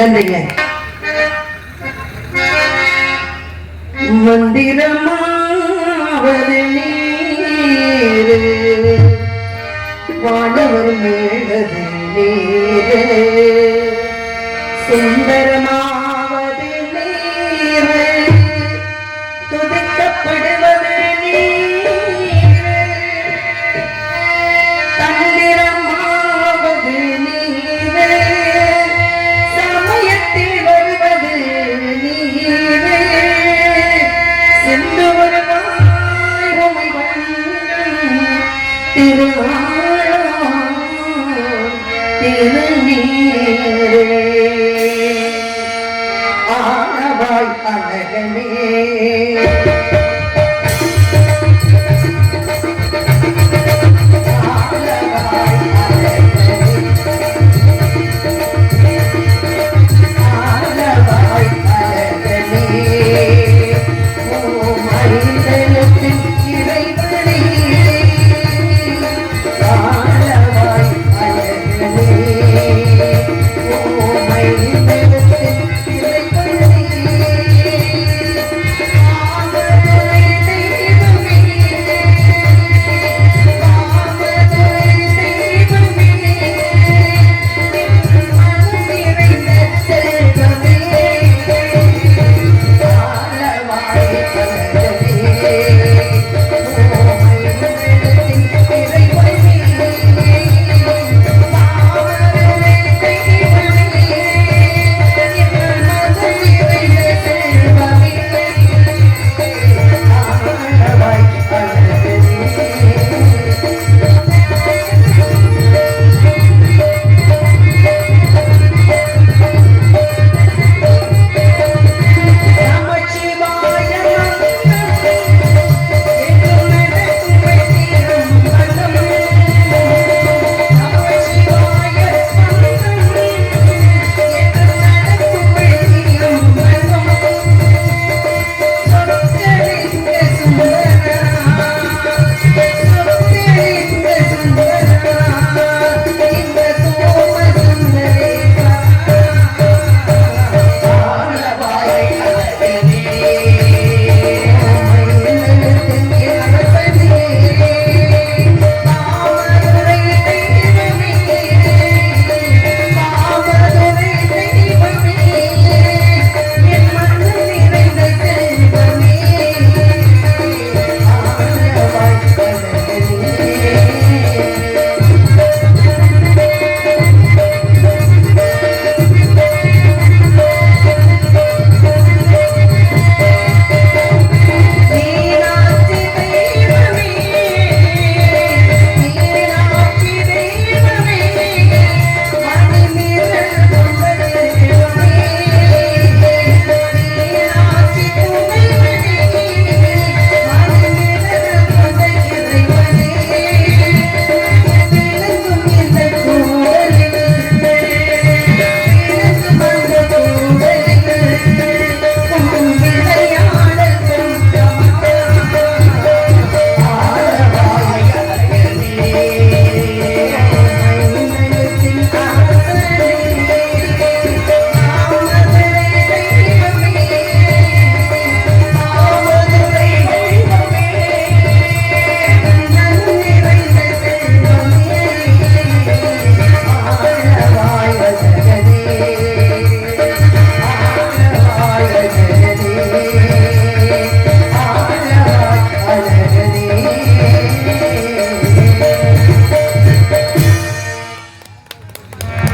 நன்றிங்க. மந்திரமாவது நீரு வானவர் மேலது நீரு சுந்தரமாவது நீரு துதிக்கப்படுவது நீரு தந்திரமாவது நீரு சமயத்தில் வருவது நீரு சென்று வருவாய் உமை திருநீரே ஆனவாய் அழகமே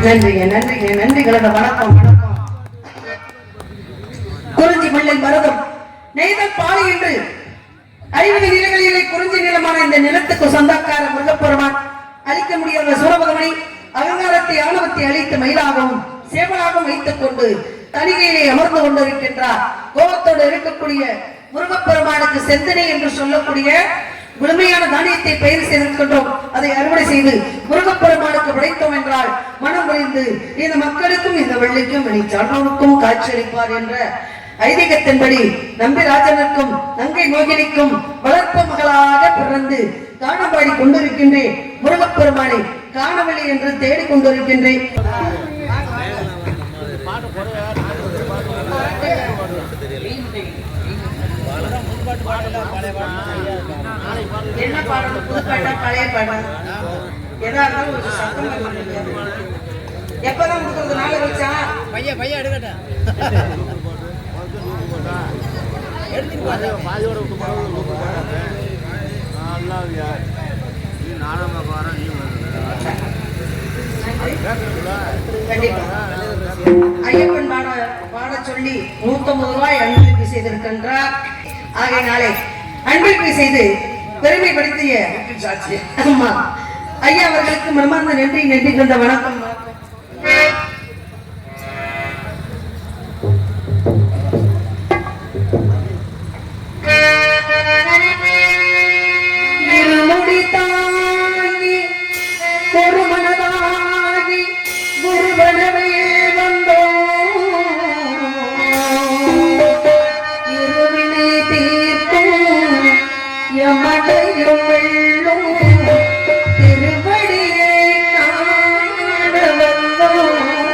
நன்றிங்க நன்றிங்க நன்றி கலந்த வணக்கம். குறிஞ்சி மல்லை மருதம் நெய்தல் பாலை என்று 50 நிலங்களிலே குறிஞ்சி நிலமான இந்த நிலத்துக்கு சொந்தக்கார முருகப்பெருமான் அழிக்க முடியாத சூரபகமணி அலங்காரத்தை ஆணவத்தை அழித்து மயிலாகவும் சேவலாகவும் வைத்துக் கொண்டு தனிகையிலே அமர்ந்து கொண்டிருக்கின்றார். கோபத்தோடு இருக்கக்கூடிய முருகப்பெருமானுக்கு செந்தனை என்று சொல்லக்கூடிய முழுமையான தானியத்தை பயிர் செய்திருக்கின்றோம். அதை அறுவடை செய்து முருகப்பெருமானுக்கு படைத்தோம் என்றால் மனம் புரிந்து இந்த மக்களுக்கும் இந்த வெள்ளிக்கும் சான்றோருக்கும் காட்சியளிப்பார் என்ற ஐதீகத்தின்படி நம்பிராஜனுக்கும் நங்கை மோகினிக்கும் வளர்ப்பு மகளாக பிறந்து காணப்பாடி கொண்டிருக்கின்றேன். முருகப்பெருமானை காணவில்லை என்று தேடிக்கொண்டிருக்கின்றேன். என்ன பாடணும்? புது பாட்டா பழைய பாடா? எதா இருந்தாலும் ஒரு சத்தம் எப்பதான் கொடுக்கறது? நாளை வச்சா பையன் எடுக்கட்டா ஐயப்பன் பாட சொல்லி 150 ரூபாய் அன்பளிப்பு செய்திருக்கின்றார். ஆகையினாலே அன்பளிப்பு செய்து பெருமைப்படுத்திய ஆமா ஐயா அவர்களுக்கு மனமார்ந்த நன்றி கண்ட வணக்கம். இருமுடி தாங்கி ஒரு மனதாகி குருவனவே வந்தோம், இருவினை தீர்க்கும் எமடையும் வெள்ளும் திருவடியை காண வந்தோம்.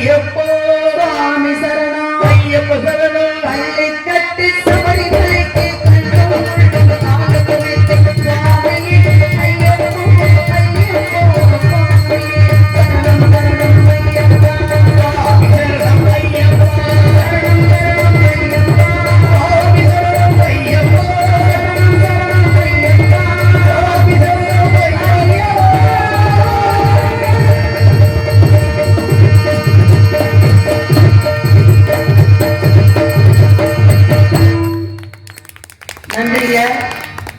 ஐயப்போ சுவாமி சரணம் ஐயப்ப சரணம் பள்ளி கட்டு சபரிமலைக்கு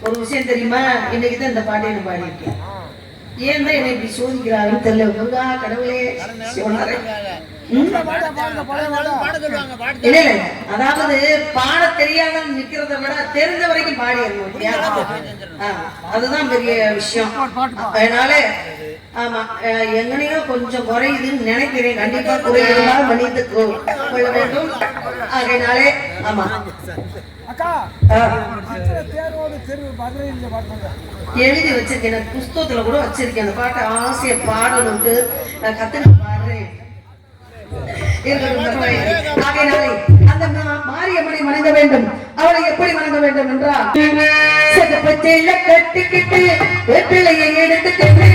ஒரு விஷயம் தெரியுமா? இன்னைக்கு தான் இந்த பாட்டை நான் பாடியிருக்கேன். ஏன் தான் என்னை இப்படி சோதிக்கிறாருன்னு தெரியல. முருகா கடவுளே சிவனாரே. இல்ல இல்ல, அதாவது பாட தெரியாத நிக்கிறத விட தெரிஞ்ச வரைக்கும் பாடி அதுதான் பெரிய விஷயம். அதனால ஆமா எங்கனையும் கொஞ்சம் குறையுதுன்னு நினைக்கிறேன். கண்டிப்பா குறை இருந்தாலும் மன்னித்து கொள்ள வேண்டும். அதனாலே ஆமா எழுதி வச்சிருக்கேன், புஸ்தகத்துல கூட வச்சிருக்கேன். அந்த பாட்டை ஆசைய பாடணும்ட்டு நான் கத்துன்னு பாடுறேன். அந்த மாரியம்மனை வணங்க வேண்டும். அவளை எப்படி வணங்க வேண்டும் என்றால் பச்சையில கட்டிக்கிட்டு வெற்றிலையை எடுத்துக்கிட்டு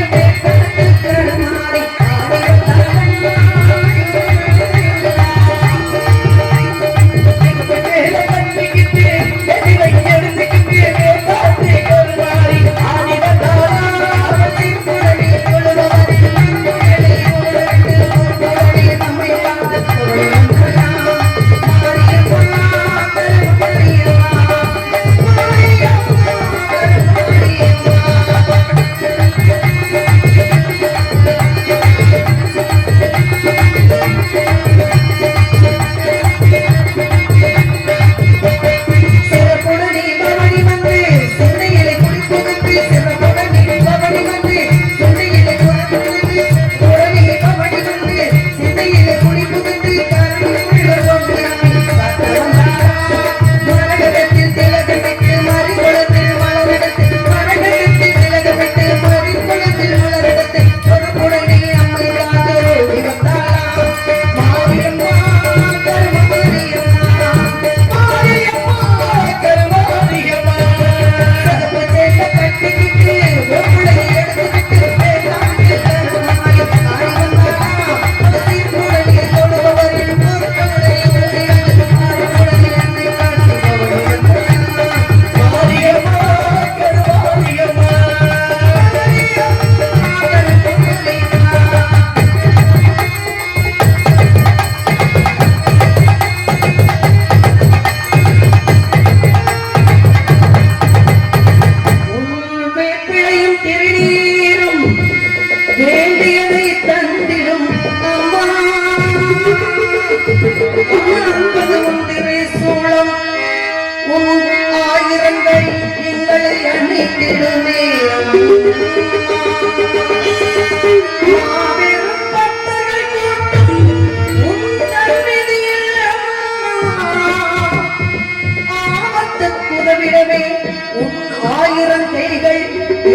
ஆயிரம் கைகள்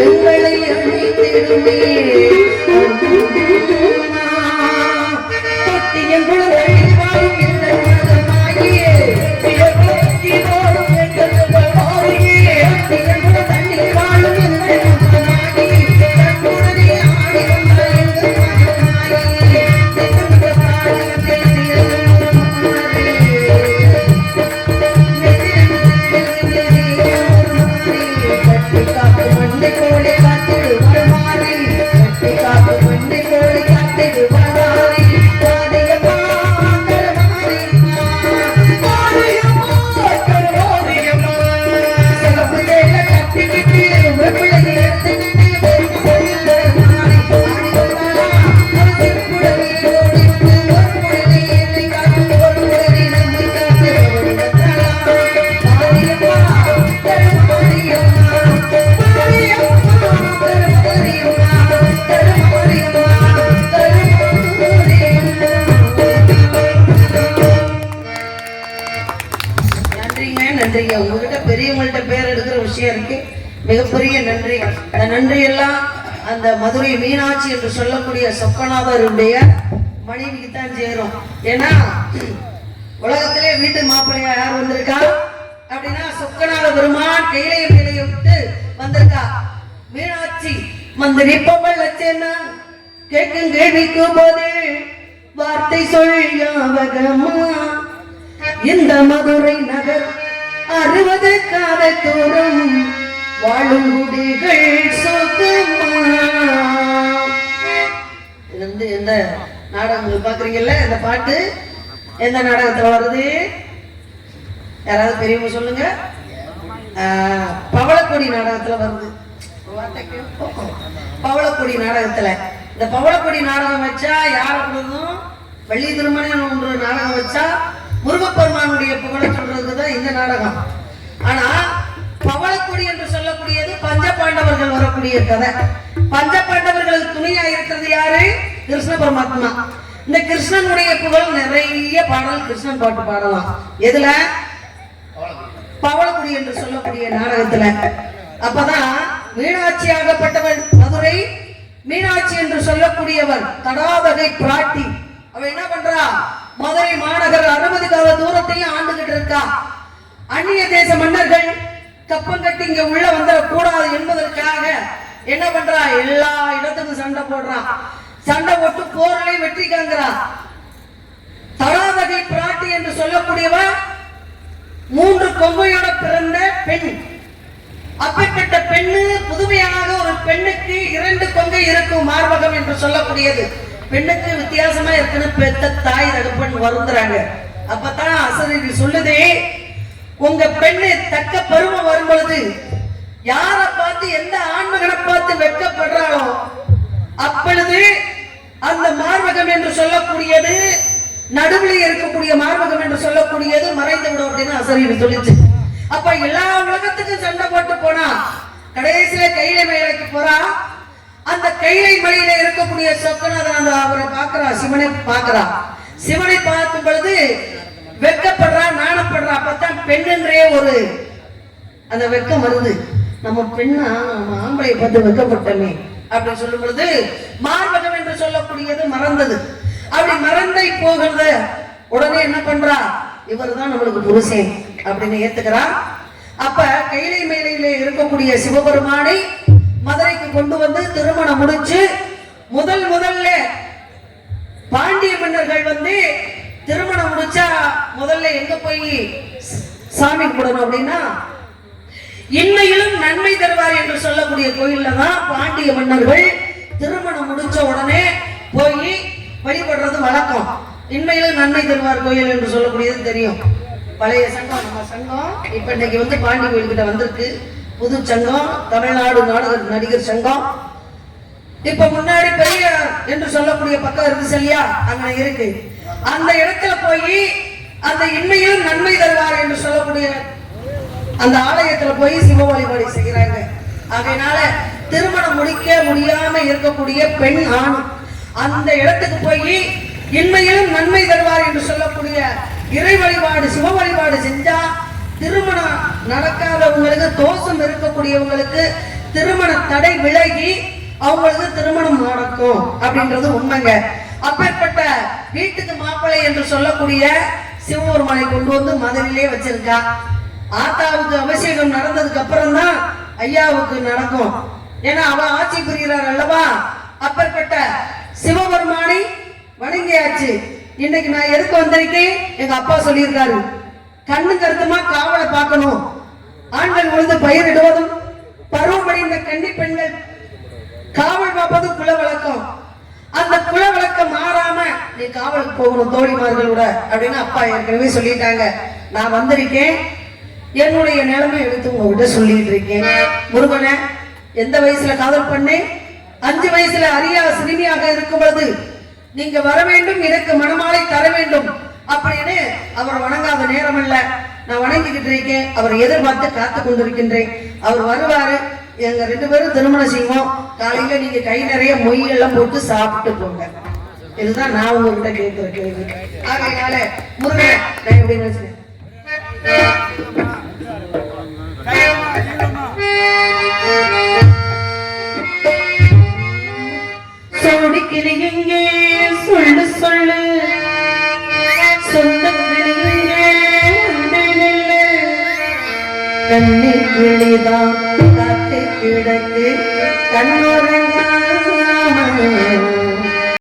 எங்களை அழைத்திடுமே உங்ககிட்ட பெரியவங்கள்ட்ட பேர் எடுக்கிற விஷயம் இருக்கு. மிகப்பெரிய நன்றி. அந்த நன்றி எல்லாம் அந்த மதுரை மீனாட்சி என்று சொல்லக்கூடிய சொக்கநாதருடைய மனைவிக்கு தான் சேரும். ஏன்னா உலகத்திலே வீட்டு மாப்பிள்ளையா யார் வந்திருக்கா அப்படின்னா சொக்கநாத பெருமான் கையிலையை மேலையை விட்டு வந்திருக்கா. மீனாட்சி மந்திரிப்பவள் லட்சேனா கேட்கும் கேள்விக்கு போது வார்த்தை சொல்யாவகமா இந்த மதுரை நகர் 60 கால தூரம் வாழும் குடிகள் சொந்தமா. இது வந்து எந்த நாடகங்கள் பாக்குறீங்கல்ல, இந்த பாட்டு எந்த நாடகத்துல வருது யாராவது பெரியவங்க சொல்லுங்க. பவளக்கொடி நாடகத்துல வருது. பவளக்கொடி நாடகத்துல இந்த பவளக்கொடி நாடகம் வச்சா யார கொடுதும் வள்ளி திருமணம் ஒன்று நாடகம் வச்சா முருகப்பெருமானுடைய புகழை சொல்றதுதான் இந்த நாடகம். ஆனா பவளக்கொடி என்று சொல்லக்கூடியது பஞ்ச பாண்டவர்கள் வரக்கூடிய கதை. பஞ்ச பாண்டவர்களுக்கு துணையா இருக்கிறது யாரு? கிருஷ்ண பரமாத்மா. இந்த கிருஷ்ணனுடைய புகழ் நிறைய பாடல் கிருஷ்ணன் பாட்டு பாடலாம். எதுல? பவளக்குடி என்று சொல்லக்கூடிய நாடகத்துல. அப்பதான் மீனாட்சி ஆகப்பட்டவன் மதுரை மீனாட்சி என்று சொல்லக்கூடியவர் தடாதகை பிராட்டி. அவ என்ன பண்றா? மதுரை மாநகர் 60 கால தூரத்தையும் ஆண்டுகிட்டு இருக்கா. அந்நிய தேச மன்னர்கள் கப்பம் கட்டி இங்க உள்ள வந்துடக்கூடாது என்பதற்காக என்ன பண்றா? எல்லா இடத்துக்கும் சண்டை போடுறான். சண்டை போட்டு போர்களை வெற்றி காண்கிறான். தடாதகை பிராட்டி என்று சொல்லக்கூடியவர் 3 கொங்கையோட பிறந்த பெண். அப்பேற்பட்ட பெண்ணு புதுமையாக ஒரு பெண்ணுக்கு 2 கொங்கை இருக்கும் மார்பகம் என்று சொல்லக்கூடியது. பெண்ணுக்கு வித்தியாசமா இருக்குன்னு பெத்த தாய் தகப்பன் வருந்துறாங்க. அப்பதான் அசரீரி சொல்லுதே, உங்க பெண்ணு தக்க பருவம் வரும் பொழுது யார பார்த்து எந்த ஆண்மகனை பார்த்து வெட்கப்படுறாளோ அப்பொழுது அந்த மார்பகம் என்று சொல்லக்கூடியது நடுவில் இருக்கக்கூடிய மார்பகம் என்று சொல்லக்கூடியது மறைந்து விடும் அப்படின்னு அசரீரி சொல்லிச்சு. அப்ப எல்லா உலகத்துக்கும் சண்டை போட்டு போனா கடைசியில கைலை மலைக்கு போறா. அந்த கைலை மலையில இருக்கக்கூடிய சொக்கநாதன் அந்த அவரை பாக்குறா, சிவனை பாக்குறா. சிவனை பார்க்கும் பொழுது வெட்கப்படுறா, நாணப்படுறா. அப்பதான் பெண்ணுன்றே ஒரு அந்த வெட்கம் வருது. நம்ம பெண்ணா நம்ம ஆம்பளை பார்த்து வெட்கப்பட்டமே அப்படின்னு சொல்லும் பொழுது மார்பகம் என்று சொல்லக்கூடியது மறந்தது. அப்படி மறந்தை போகிறத உடனே என்ன பண்றா? இவர் தான் நம்மளுக்கு புருஷன் அப்படின்னு ஏத்துக்கிறா. அப்ப கைலை மேலையில இருக்கக்கூடிய சிவபெருமானை மதுரைக்கு கொண்டு வந்து திருமணம் முடிச்சு முதல்ல பாண்டிய மன்னர்கள் வந்து திருமணம் முடிச்சா முதல்ல எங்க போய் சாமி கும்பிடணும் அப்படின்னா இன்னையிலும் நன்மை தருவார் என்று சொல்லக்கூடிய கோயில்ல தான் பாண்டிய மன்னர்கள் திருமணம் முடிச்ச உடனே போய் வழிபடுறது வழக்கம். இன்மையிலும் நன்மை தருவார் கோயில் என்று சொல்லக்கூடியது தெரியும். பழைய சங்கம் நம்ம சங்கம் இப்ப இன்னைக்கு வந்து பாண்டி கோயில் கிட்ட வந்திருக்கு. புது சங்கம் தமிழ்நாடு நாடக நடிகர் சங்கம். இப்ப முன்னாடி பெரிய என்று சொல்லக்கூடிய பக்கம் இருக்கு சரியா, அங்க இருக்கு. அந்த இடத்துல போய் அந்த இன்மையிலும் நன்மை தருவார் என்று சொல்லக்கூடிய அந்த ஆலயத்துல போய் சிவ வழிபாடு செய்கிறாங்க. அதனால திருமணம் முடிக்க முடியாம இருக்கக்கூடிய பெண் ஆண் அந்த இடத்துக்கு போய் இன்மையிலும் நன்மை தருவார் என்று சொல்லக்கூடிய இறை வழிபாடு சிவ வழிபாடு செஞ்சா திருமணம் நடக்காதவங்களுக்கு தோஷம் இருக்கக்கூடியவங்களுக்கு திருமண தடை விலகி அவங்களுக்கு திருமணம் நடக்கும் அப்படின்றது உண்மைங்க. அப்பேற்பட்ட வீட்டுக்கு மாப்பிள்ளை என்று சொல்லக்கூடிய சிவபெருமானை கொண்டு வந்து மதுரையிலே வச்சிருக்கா. ஆத்தாவுக்கு அபிஷேகம் நடந்ததுக்கு அப்புறம் தான் ஐயாவுக்கு நடக்கும். ஏன்னா அவ ஆட்சி புரிகிறார் அல்லவா. அப்பேற்பட்ட சிவபெருமானை வணங்கியாச்சு. இன்னைக்கு நான் எதுக்கு வந்திருக்கேன்? எங்க அப்பா சொல்லியிருக்காரு, கண்ணு கருத்துமா காவலை பார்க்கணும். ஆண்கள் உழுது பயிரிடுவதும் பருவமடைந்த கன்னி பெண்கள் காவல் பார்ப்பது குல வழக்கம். அந்த குல வழக்கம் மாறாம நீ காவலுக்கு போகணும் தோழிமார்களோட அப்படின்னு அப்பா ஏற்கனவே சொல்லிட்டாங்க. நான் வந்திருக்கேன், என்னுடைய நிலைமை எடுத்து உங்ககிட்ட சொல்லிட்டு இருக்கேன். முருகனை எந்த வயசுல காதல் பண்ணேன்? 5 வயசுல அரியா சிறுமியாக இருக்கும் பொழுது நீங்க வர வேண்டும், எனக்கு மணமாலை தர வேண்டும் அப்படின்னு அவர் வணங்காத நேரம் இல்ல. நான் வணங்கிக்கிட்டு இருக்கேன், அவர் எதிர்பார்த்து காத்து கொண்டிருக்கின்றேன். அவர் வருவாரு, எங்க 2 பேரும் திருமணம் செய்வோம். காலையில நீங்க கை நிறைய மொய்யெல்லாம் போட்டு சாப்பிட்டு போங்க. இதுதான் நான் உங்ககிட்ட கேட்கிற கேள்வி. ஆகையினால முருகன் நான் எப்படி நினைச்சேன் சோடிக்கிறீங்க சொல்லு சொல்லு சொந்த கிளியே கண்ணி கிளிதான் காத்து கிடக்கு கண்ணுறங்காமல்